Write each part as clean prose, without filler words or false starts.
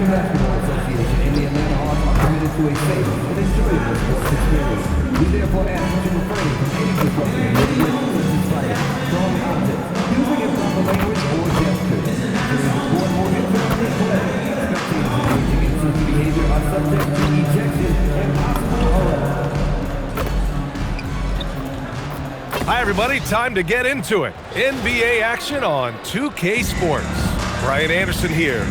Basketball Association and the Atlanta Hawks are committed to a safe and enjoyable sports experience. We therefore ask you to refrain from any disruptive behavior, such as fighting, throwing objects, using improper language, or gestures. During the court or interrupted play, spectators engaging in such behavior are subject to ejection and possible arrest. Hi, everybody. Time to get into it. NBA action on 2K Sports. Brian Anderson here.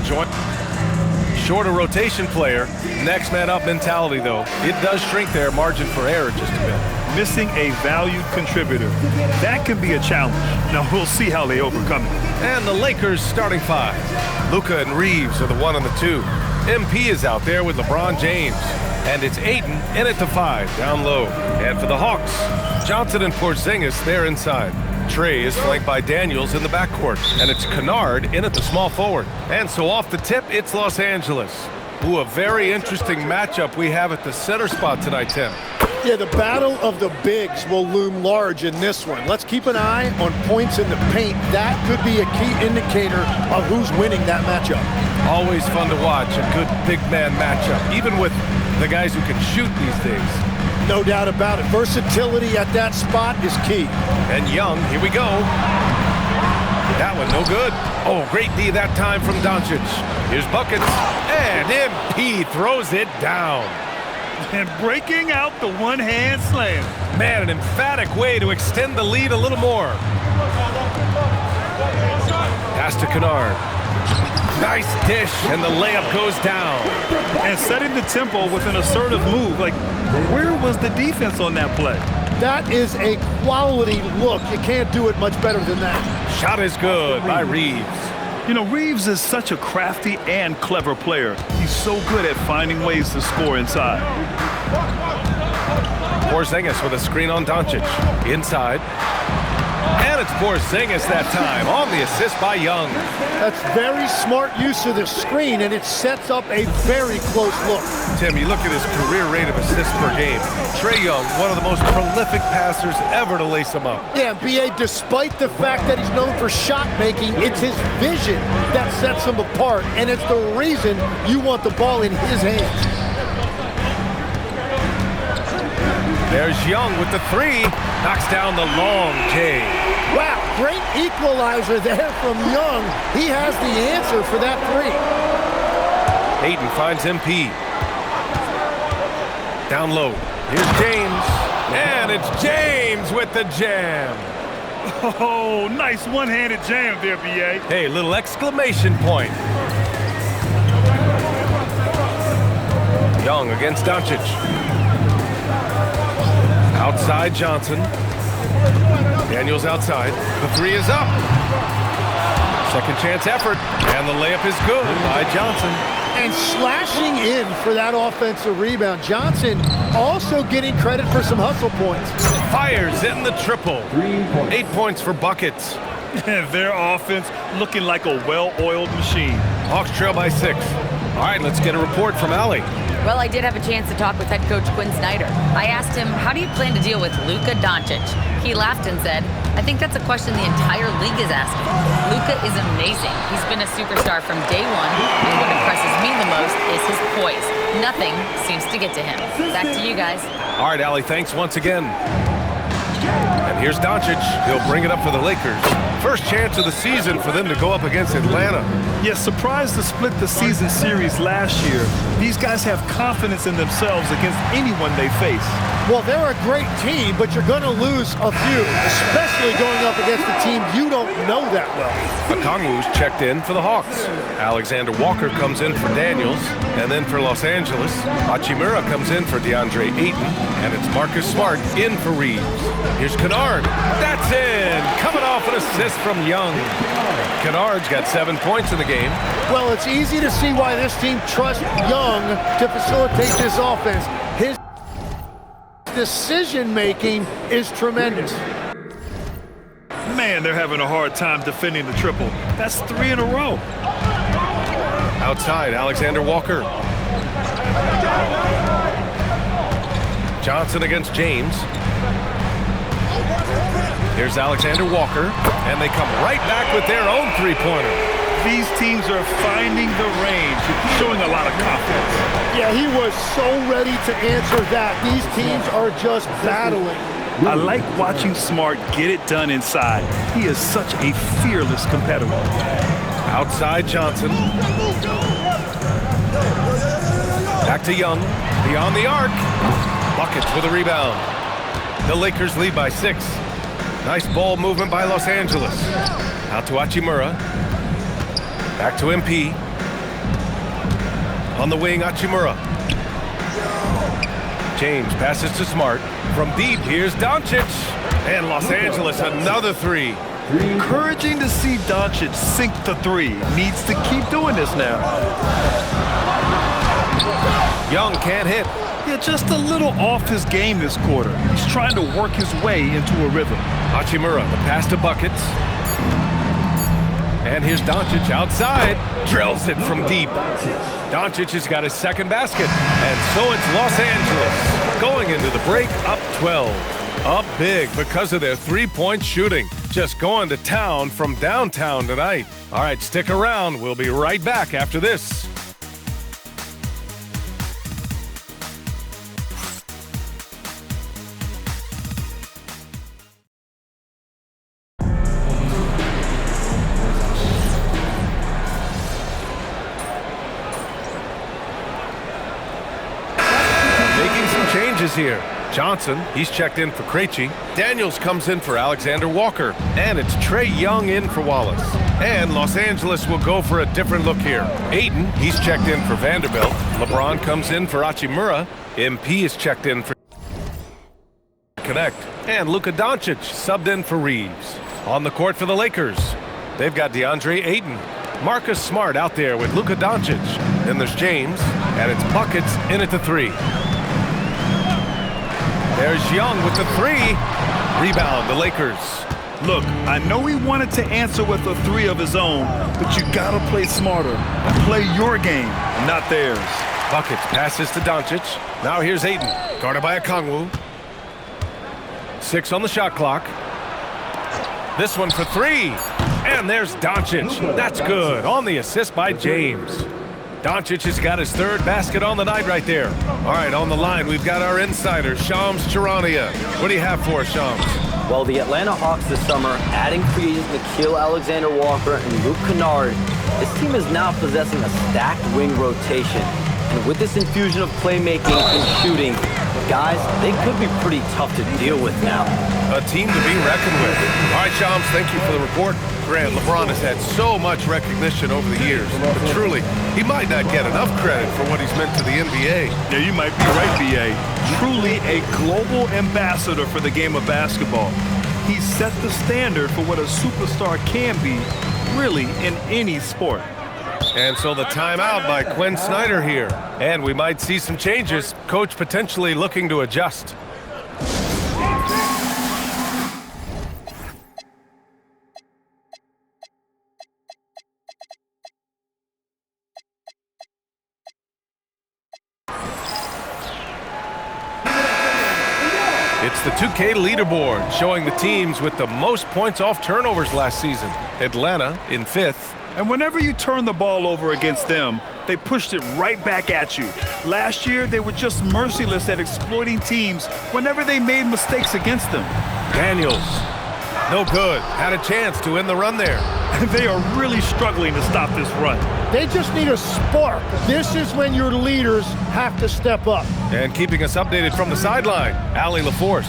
Shorter rotation player. Next man up mentality, though. It does shrink their margin for error just a bit. Missing a valued contributor. That can be a challenge. Now, we'll see how they overcome it. And the Lakers starting five. Luka and Reeves are the 1 and the 2. MP is out there with LeBron James. And it's Ayton in at the 5, down low. And for the Hawks, Johnson and Porzingis, they're inside. Trey is flanked by Daniels in the backcourt. And it's Kennard in at the small forward. And so off the tip, it's Los Angeles. Ooh, a very interesting matchup we have at the center spot tonight, Tim. Yeah, the battle of the bigs will loom large in this one. Let's keep an eye on points in the paint. That could be a key indicator of who's winning that matchup. Always fun to watch, a good big man matchup, even with the guys who can shoot these days. No doubt about it. Versatility at that spot is key. And Young, here we go. That one no good. Oh, great D that time from Doncic. Here's buckets, and MP throws it down. And breaking out the one-hand slam. Man, an emphatic way to extend the lead a little more. Pass to Kennard. Nice dish, and the layup goes down. And setting the tempo with an assertive move. Like, where was the defense on that play? That is a quality look. You can't do it much better than that. Shot is good by Reeves. You know, Reeves is such a crafty and clever player. He's so good at finding ways to score inside. Porzingis with a screen on Doncic. Inside. And it's Porzingis that time on the assist by Young. That's very smart use of the screen, and it sets up a very close look. Tim, you look at his career rate of assists per game. Trae Young, one of the most prolific passers ever to lace him up. Yeah, B.A., despite the fact that he's known for shot making, it's his vision that sets him apart, and it's the reason you want the ball in his hands. There's Young with the 3. Knocks down the long J. Wow, great equalizer there from Young. He has the answer for that 3. Ayton finds MP. Down low. Here's James. And it's James with the jam. Oh, nice one-handed jam there, B.A. Hey, little exclamation point. Young against Doncic. Outside Johnson. Daniels outside. The 3 is up. Second chance effort. And the layup is good by Johnson. And slashing in for that offensive rebound. Johnson also getting credit for some hustle points. Fires in the triple. 8 points for buckets. And their offense looking like a well-oiled machine. Hawks trail by 6. All right, let's get a report from Allie. Well, I did have a chance to talk with head coach Quinn Snyder. I asked him, how do you plan to deal with Luka Doncic? He laughed and said, I think that's a question the entire league is asking. Luka is amazing. He's been a superstar from day one, and what impresses me the most is his poise. Nothing seems to get to him. Back to you guys. All right, Allie, thanks once again. And here's Doncic. He'll bring it up for the Lakers. First chance of the season for them to go up against Atlanta. Yes, surprised to split the season series last year. These guys have confidence in themselves against anyone they face. Well, they're a great team, but you're going to lose a few, especially going up against a team you don't know that well. Okongwu's checked in for the Hawks. Alexander Walker comes in for Daniels, and then for Los Angeles, Hachimura comes in for DeAndre Ayton, and it's Marcus Smart in for Reeves. Here's Kennard. That's in! Coming off an assist from Young. Kennard's got 7 points in the game. Well, it's easy to see why this team trusts Young to facilitate this offense. His decision-making is tremendous. Man, they're having a hard time defending the triple. That's 3 in a row. Outside, Alexander Walker. Johnson against James. Here's Alexander Walker, and they come right back with their own three-pointer. These teams are finding the range. You showing a lot of confidence. Yeah, he was so ready to answer that. These teams are just battling. I like watching Smart get it done inside. He is such a fearless competitor. Outside Johnson. Back to Young. Beyond the arc. Buckets with a rebound. The Lakers lead by 6. Nice ball movement by Los Angeles. Out to Hachimura. Back to MP. On the wing, Hachimura. James passes to Smart. From deep, here's Doncic. And Los Angeles, another 3. Encouraging to see Doncic sink the 3. Needs to keep doing this now. Young can't hit. Yeah, just a little off his game this quarter. He's trying to work his way into a rhythm. Hachimura, the pass to Buckets. And here's Doncic outside. Drills it from deep. Doncic has got his second basket. And so it's Los Angeles going into the break up 12. Up big because of their three-point shooting. Just going to town from downtown tonight. All right, stick around. We'll be right back after this. Changes here. Johnson, he's checked in for Krejci. Daniels comes in for Alexander Walker. And it's Trae Young in for Wallace. And Los Angeles will go for a different look here. Ayton, he's checked in for Vanderbilt. LeBron comes in for Hachimura. MP is checked in for Connect. And Luka Doncic subbed in for Reeves. On the court for the Lakers, they've got DeAndre Ayton. Marcus Smart out there with Luka Doncic. Then there's James, and it's Buckets in at the 3. There's Young with the 3. Rebound, the Lakers. Look, I know he wanted to answer with a 3 of his own, but you gotta play smarter and play your game, not theirs. Buckets passes to Doncic. Now here's Ayton, guarded by Okongwu. 6 on the shot clock. This one for 3. And there's Doncic. That's good. On the assist by James. Doncic has got his 3rd basket on the night right there. All right, on the line, we've got our insider, Shams Charania. What do you have for us, Shams? Well, the Atlanta Hawks this summer, adding free agents Nickeil Alexander-Walker and Luke Kennard, this team is now possessing a stacked wing rotation. And with this infusion of playmaking and shooting, guys, they could be pretty tough to deal with now. A team to be reckoned with. All right, Shams, thank you for the report. Grant, LeBron has had so much recognition over the years, but truly, he might not get enough credit for what he's meant to the NBA. Yeah, you might be right, B.A. Truly a global ambassador for the game of basketball. He set the standard for what a superstar can be, really, in any sport. And so the timeout by Quinn Snyder here. And we might see some changes. Coach potentially looking to adjust. It's the 2K leaderboard showing the teams with the most points off turnovers last season. Atlanta in 5th. And whenever you turn the ball over against them, they pushed it right back at you. Last year, they were just merciless at exploiting teams whenever they made mistakes against them. Daniels, no good. Had a chance to end the run there. They are really struggling to stop this run. They just need a spark. This is when your leaders have to step up. And keeping us updated from the sideline, Allie LaForce.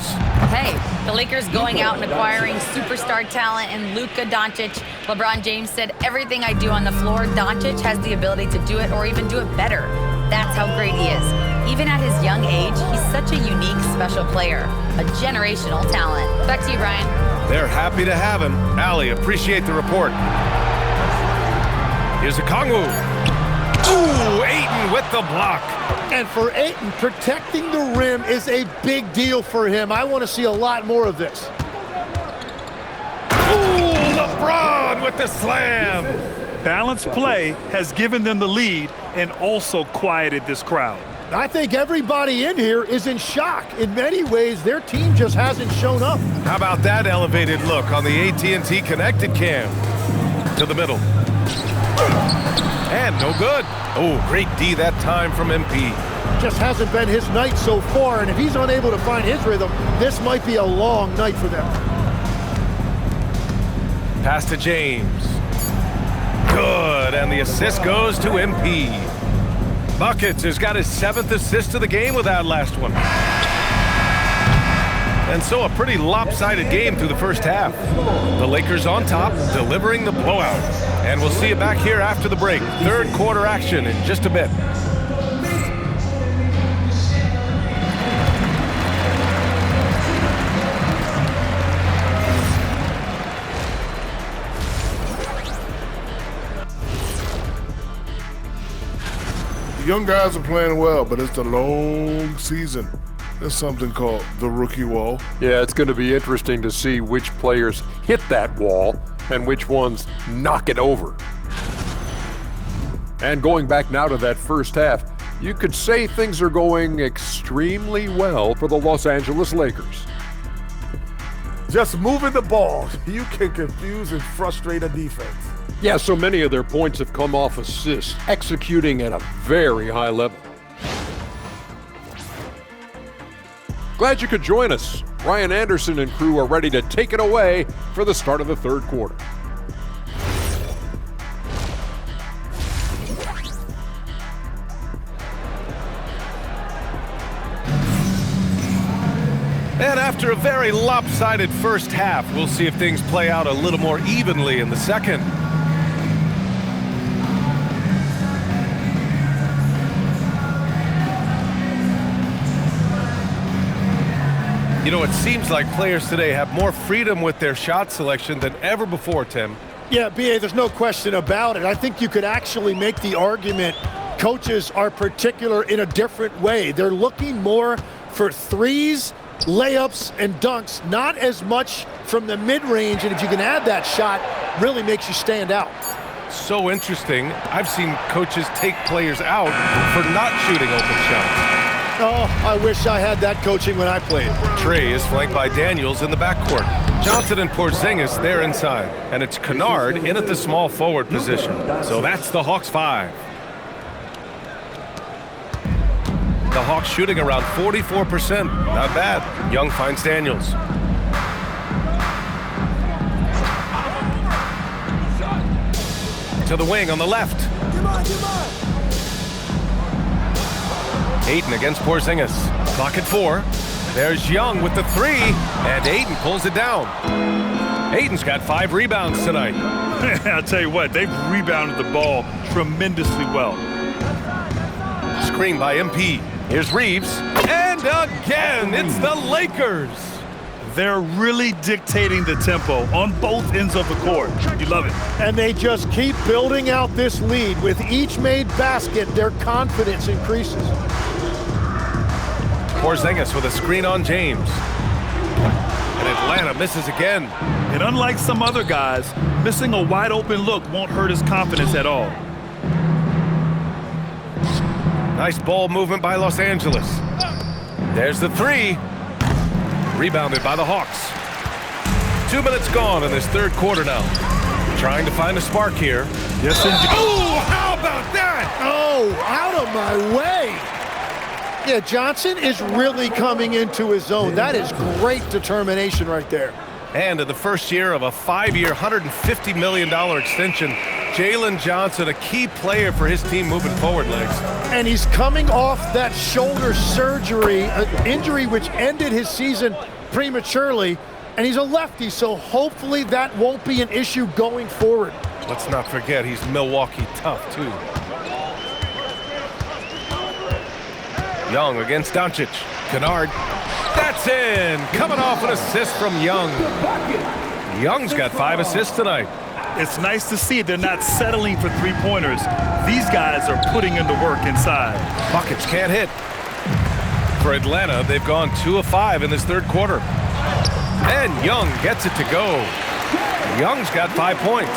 Hey, the Lakers going out and acquiring superstar talent in Luka Doncic. LeBron James said, everything I do on the floor, Doncic has the ability to do it or even do it better. That's how great he is. Even at his young age, he's such a unique, special player. A generational talent. Back to you, Brian. They're happy to have him. Allie, appreciate the report. Here's Okongwu. Ooh, Ayton with the block. And for Ayton, protecting the rim is a big deal for him. I want to see a lot more of this. Ooh, LeBron with the slam. Balanced play has given them the lead and also quieted this crowd. I think everybody in here is in shock. In many ways, their team just hasn't shown up. How about that elevated look on the AT&T connected cam? To the middle. And no good. Oh, great D that time from MP. Just hasn't been his night so far, and if he's unable to find his rhythm, this might be a long night for them. Pass to James. Good, and the assist goes to MP. Buckets has got his 7th assist of the game with that last one. And so a pretty lopsided game through the first half. The Lakers on top, delivering the blowout. And we'll see you back here after the break. Third quarter action in just a bit. The young guys are playing well, but it's the long season. There's something called the rookie wall. Yeah, it's going to be interesting to see which players hit that wall and which ones knock it over. And going back now to that first half, you could say things are going extremely well for the Los Angeles Lakers. Just moving the ball, you can confuse and frustrate a defense. Yeah, so many of their points have come off assists, executing at a very high level. Glad you could join us. Ryan Anderson and crew are ready to take it away for the start of the third quarter. And after a very lopsided first half, we'll see if things play out a little more evenly in the second. You know, it seems like players today have more freedom with their shot selection than ever before, Tim. Yeah, B.A., there's no question about it. I think you could actually make the argument coaches are particular in a different way. They're looking more for threes, layups, and dunks, not as much from the mid-range, and if you can add that shot, really makes you stand out. So interesting. I've seen coaches take players out for not shooting open shots. Oh, I wish I had that coaching when I played. Trey is flanked by Daniels in the backcourt. Johnson and Porzingis there inside. And it's Kennard in at the small forward position. So that's the Hawks 5. The Hawks shooting around 44%. Not bad. Young finds Daniels. To the wing on the left. Ayton against Porzingis. Clock at 4. There's Young with the 3, and Ayton pulls it down. Ayton's got 5 rebounds tonight. I'll tell you what, they've rebounded the ball tremendously well. Screen by MP. Here's Reeves. And again, it's the Lakers. They're really dictating the tempo on both ends of the court. You love it. And they just keep building out this lead. With each made basket, their confidence increases. Porzingis with a screen on James. And Atlanta misses again. And unlike some other guys, missing a wide open look won't hurt his confidence at all. Nice ball movement by Los Angeles. There's the 3. Rebounded by the Hawks. 2 minutes gone in this third quarter now. Trying to find a spark here. Yes, indeed. Oh, how about that? Oh, out of my way. Yeah, Johnson is really coming into his zone. That is great determination right there. And in the first year of a 5-year, $150 million extension, Jalen Johnson, a key player for his team moving forward, Legs. And he's coming off that shoulder surgery, an injury which ended his season prematurely. And he's a lefty, so hopefully that won't be an issue going forward. Let's not forget he's Milwaukee tough, too. Young against Doncic. Kennard. That's in! Coming off an assist from Young. Young's got 5 assists tonight. It's nice to see they're not settling for three-pointers. These guys are putting in the work inside. Buckets can't hit. For Atlanta, they've gone 2 of 5 in this third quarter. And Young gets it to go. Young's got 5 points.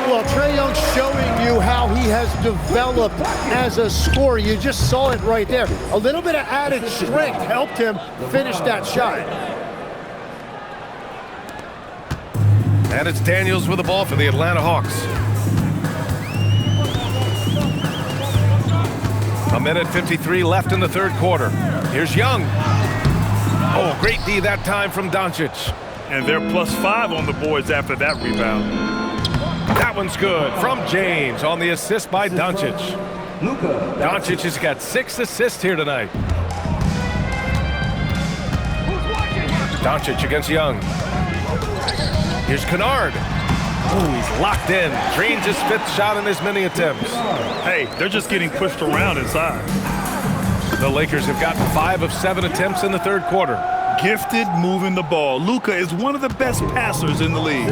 Well, Trae Young's showing you how he has developed as a scorer. You just saw it right there. A little bit of added strength helped him finish that shot. And it's Daniels with the ball for the Atlanta Hawks. 1:53 left in the third quarter. Here's Young. Oh, great D that time from Doncic. And they're +5 on the boards after that rebound. That one's good from James on the assist by Doncic. Doncic has got 6 assists here tonight. Doncic against Young. Here's Kennard. Oh, he's locked in. Drains his 5th shot in as many attempts. Hey, they're just getting pushed around inside. The Lakers have gotten 5 of 7 attempts in the third quarter. Gifted moving the ball. Luka is one of the best passers in the league.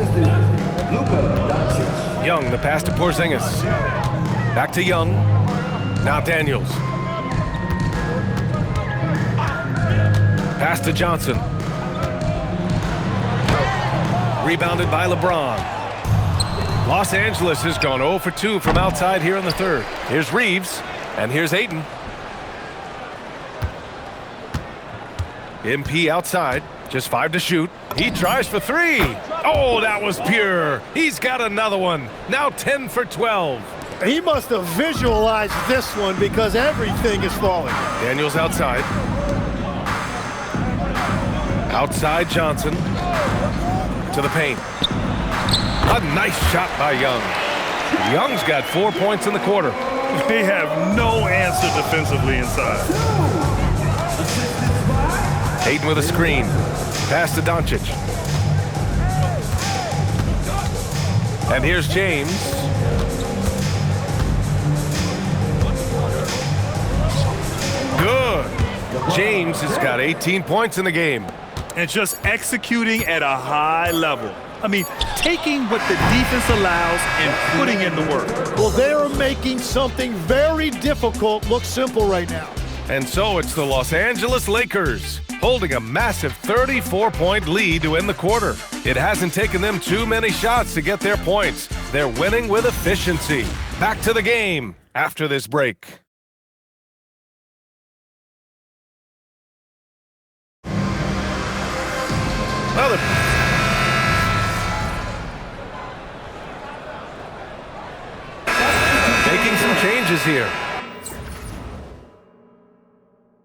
Young, the pass to Porzingis. Back to Young. Now Daniels. Pass to Johnson. Rebounded by LeBron. Los Angeles has gone 0 for 2 from outside here in the third. Here's Reeves, and here's Ayton. MP outside, just 5 to shoot. He tries for 3. Oh, that was pure. He's got another one. Now 10 for 12. He must have visualized this one because everything is falling. Daniels outside. Outside Johnson. To the paint. A nice shot by Young. Young's got 4 points in the quarter. They have no answer defensively inside. Ayton with a screen. Pass to Doncic. And here's James. Good. James has got 18 points in the game. And just executing at a high level. I mean, taking what the defense allows and putting in the work. Well, they're making something very difficult look simple right now. And so it's the Los Angeles Lakers holding a massive 34-point lead to end the quarter. It hasn't taken them too many shots to get their points. They're winning with efficiency. Back to the game after this break. Making some changes here.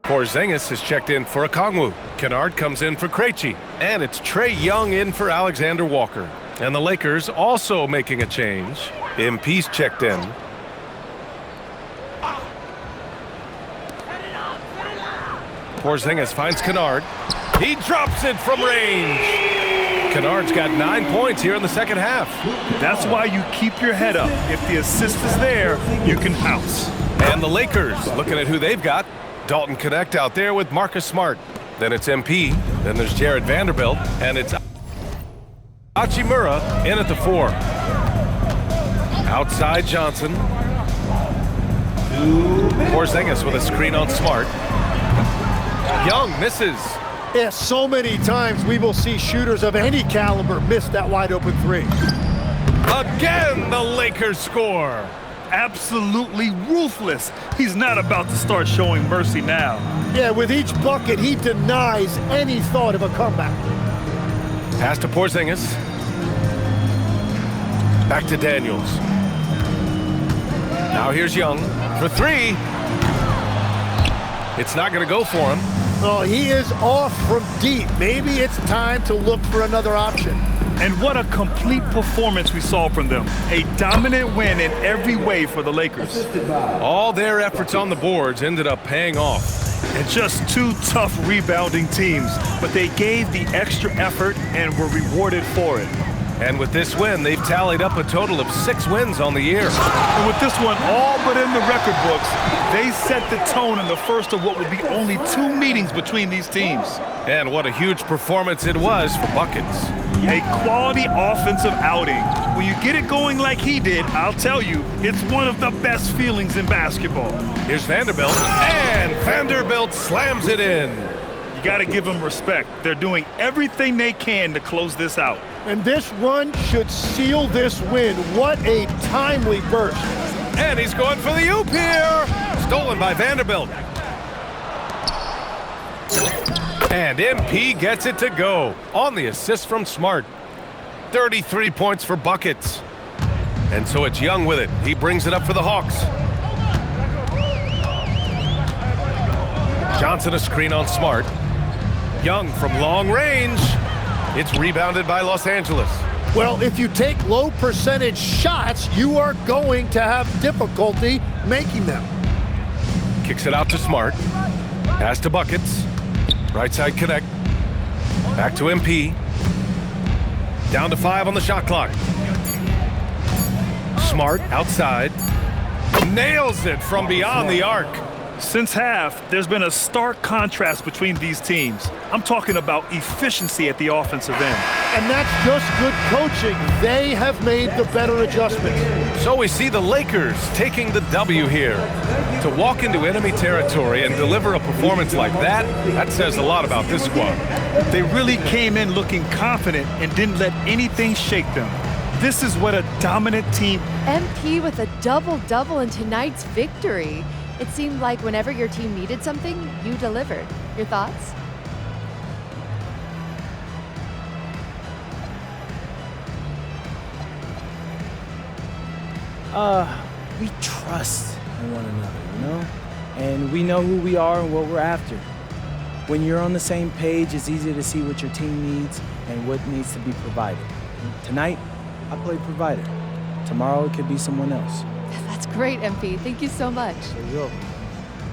Porzingis is checked in for Okongwu. Kennard comes in for Krejci. And it's Trae Young in for Alexander Walker. And the Lakers also making a change. MP's checked in. Porzingis finds Kennard. He drops it from range. Kennard's got 9 points here in the second half. That's why you keep your head up. If the assist is there, you can pounce. And the Lakers, looking at who they've got. Dalton Connect out there with Marcus Smart. Then it's MP. Then there's Jared Vanderbilt. And it's Hachimura in at the 4. Outside Johnson. Porzingis with a screen on Smart. Young misses. Yeah, so many times we will see shooters of any caliber miss that wide open 3. Again, the Lakers score. Absolutely ruthless. He's not about to start showing mercy now. Yeah, with each bucket, he denies any thought of a comeback. Pass to Porzingis. Back to Daniels. Now here's Young for 3. It's not going to go for him. Oh, he is off from deep. Maybe it's time to look for another option. And what a complete performance we saw from them. A dominant win in every way for the Lakers. All their efforts on the boards ended up paying off. And just 2 tough rebounding teams, but they gave the extra effort and were rewarded for it. And with this win, they've tallied up a total of 6 wins on the year. And with this one all but in the record books, they set the tone in the first of what would be only 2 meetings between these teams. And what a huge performance it was for buckets. A quality offensive outing. When you get it going like he did, I'll tell you, it's one of the best feelings in basketball. Here's Vanderbilt, and Vanderbilt slams it in. You got to give them respect. They're doing everything they can to close this out. And this run should seal this win. What a timely burst. And he's going for the oop here. Stolen by Vanderbilt. And MP gets it to go on the assist from Smart. 33 points for buckets. And so it's Young with it. He brings it up for the Hawks. Johnson a screen on Smart. Young from long range. It's rebounded by Los Angeles. Well, if you take low percentage shots, you are going to have difficulty making them. Kicks it out to Smart. Pass to Buckets. Right side connect. Back to MP. Down to 5 on the shot clock. Smart outside. Nails it from beyond the arc. Since half, there's been a stark contrast between these teams. I'm talking about efficiency at the offensive end. And that's just good coaching. They have made the better adjustments. So we see the Lakers taking the W here. To walk into enemy territory and deliver a performance like that says a lot about this squad. They really came in looking confident and didn't let anything shake them. This is what a dominant team... MP with a double-double in tonight's victory. It seemed like whenever your team needed something, you delivered. Your thoughts? We trust in one another, you know? And we know who we are and what we're after. When you're on the same page, it's easy to see what your team needs and what needs to be provided. Tonight, I played provider. Tomorrow, it could be someone else. That's great, MP. Thank you so much. There you go.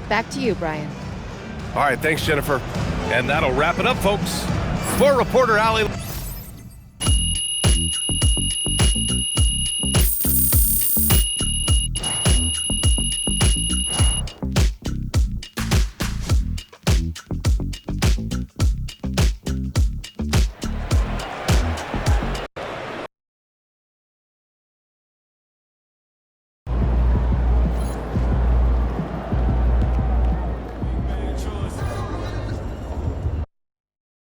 Back to you, Brian. All right, thanks, Jennifer. And that'll wrap it up, folks. For reporter Allie...